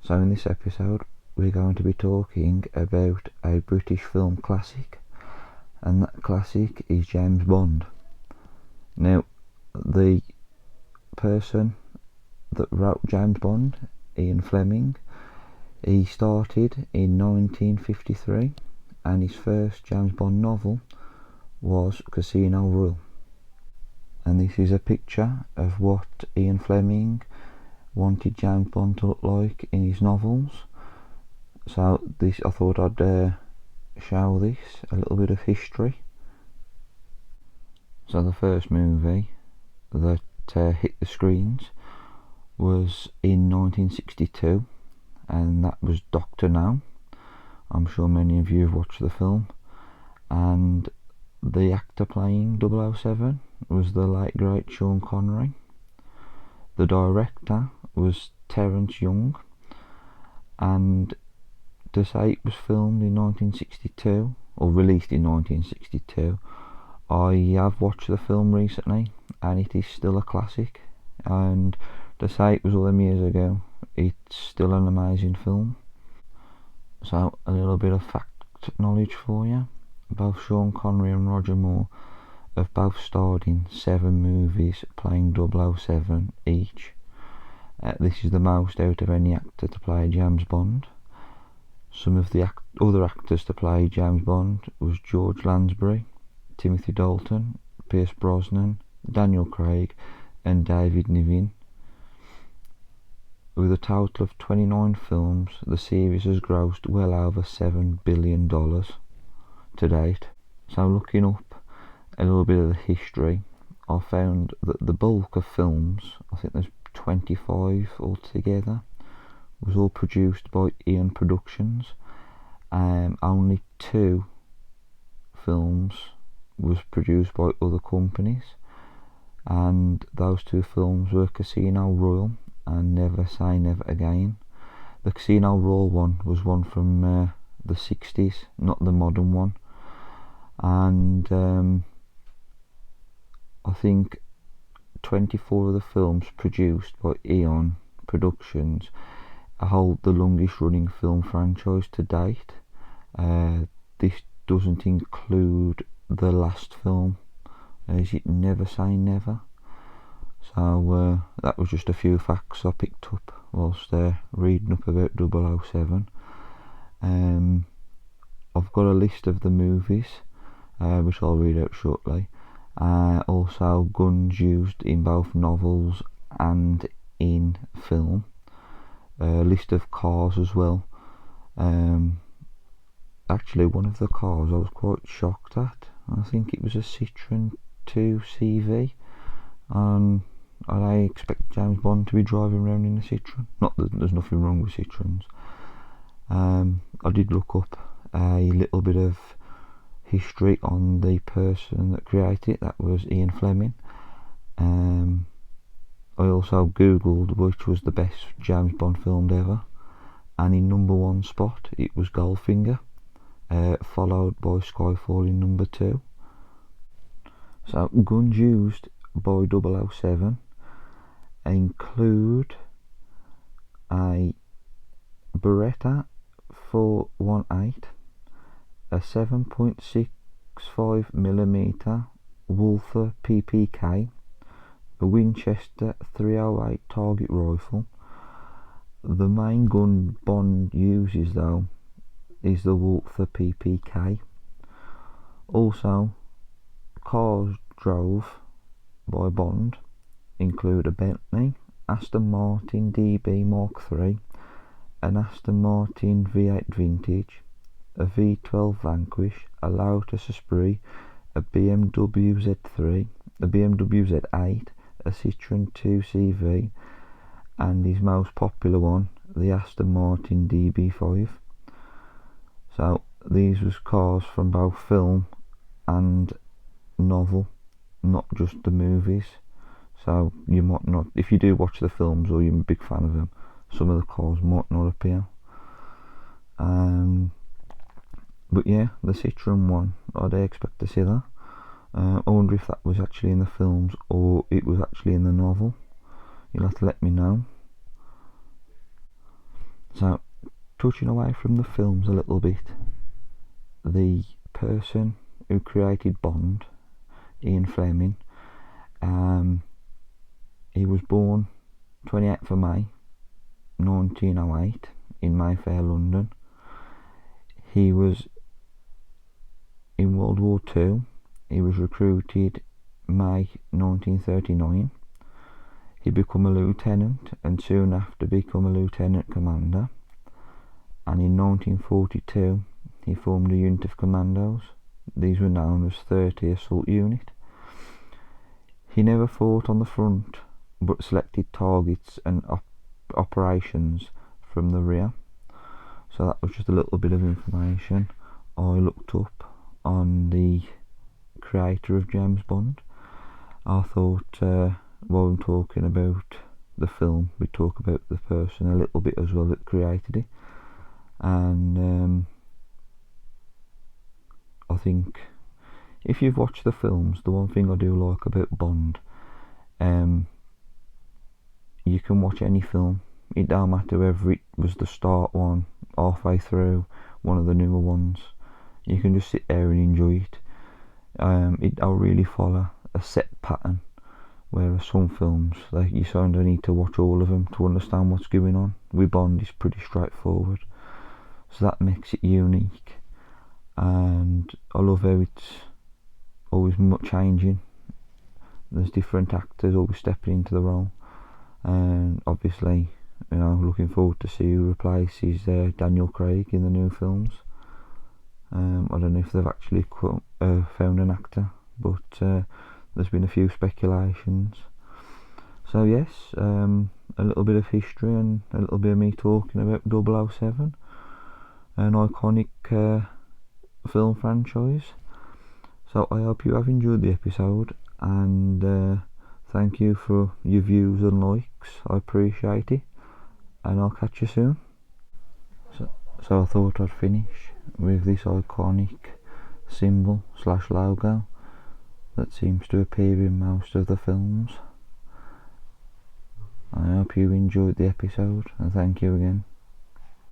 So in this episode we're going to be talking about a British film classic, and that classic is James Bond. Now, the person that wrote James Bond, Ian Fleming, he started in 1953, and his first James Bond novel was Casino Royale. And this is a picture of what Ian Fleming wanted James Bond to look like in his novels. So this, I thought I'd show this, a little bit of history. So the first movie that hit the screens was in 1962, and that was Doctor No. I'm sure many of you have watched the film, and the actor playing 007 was the late great Sean Connery. The director was Terence Young, and to say it was filmed in 1962 or released in 1962, I have watched the film recently and it is still a classic, and to say it was all them years ago, it's still an amazing film. So a little bit of fact knowledge for you: both Sean Connery and Roger Moore have both starred in 7 movies playing 007 each. This is the most out of any actor to play James Bond. Some of the other actors to play James Bond was George Lansbury, Timothy Dalton, Pierce Brosnan, Daniel Craig and David Niven. With a total of 29 films, the series has grossed well over $7 billion to date. So looking up a little bit of the history, I found that the bulk of films, I think there's 25 altogether, was all produced by Eon Productions. Only 2 films was produced by other companies, and those 2 films were Casino Royale and Never Say Never Again. The Casino Royale one was one from the 60s, not the modern one, and I think 24 of the films produced by Eon Productions hold the longest running film franchise to date. This doesn't include the last film, is it Never Say Never. So that was just a few facts I picked up whilst reading up about 007. I've got a list of the movies which I'll read out shortly. Also guns used in both novels and in film. A list of cars as well. Actually, one of the cars I was quite shocked at. I think it was a Citroen 2 CV, and I expect James Bond to be driving around in a Citroen. Not that there's nothing wrong with Citroens. I did look up a little bit of history on the person that created it. That was Ian Fleming. I also googled which was the best James Bond film ever, and in number 1 spot it was Goldfinger, followed by Skyfall in number 2. So guns used by 007 include a Beretta 418, a 7.65mm Walther PPK, a Winchester 308 target rifle. The main gun Bond uses though is the Walther PPK. Also, cars drove by Bond include a Bentley, Aston Martin DB Mark III, an Aston Martin V8 Vintage, a V12 Vanquish, a Lotus Esprit, a BMW Z3, a BMW Z8, a Citroen 2 CV, and his most popular one, the Aston Martin DB5. So these was cars from both film and novel, not just the movies. So you might not, if you do watch the films or you're a big fan of them, some of the cars might not appear. But yeah, the Citroen one, I'd expect to see that. I wonder if that was actually in the films or it was actually in the novel. You'll have to let me know. So touching away from the films a little bit, the person who created Bond, Ian Fleming, he was born 28th of May 1908 in Mayfair, London. He was in World War II. He was recruited May 1939. He became a lieutenant and soon after became a lieutenant commander. And in 1942 he formed a unit of commandos. These were known as 30 Assault Unit. He never fought on the front, but selected targets and operations from the rear. So that was just a little bit of information I looked up on the creator of James Bond. I thought while I'm talking about the film, we talk about the person a little bit as well that created it. And I think if you've watched the films, the one thing I do like about Bond, you can watch any film. It don't matter whether it was the start one, halfway through, one of the newer ones. You can just sit there and enjoy it. It'll really follow a set pattern, whereas some films, like, you sort of need to watch all of them to understand what's going on. With Bond, it's pretty straightforward, so that makes it unique. And I love how it's always changing. There's different actors always stepping into the role, and obviously, you know, looking forward to see who replaces Daniel Craig in the new films. I don't know if they've actually found an actor, but there's been a few speculations. So yes, a little bit of history and a little bit of me talking about 007, an iconic film franchise. So I hope you have enjoyed the episode, and thank you for your views and likes. I appreciate it, and I'll catch you soon. So I thought I'd finish with this iconic symbol / logo that seems to appear in most of the films. I hope you enjoyed the episode, and thank you again.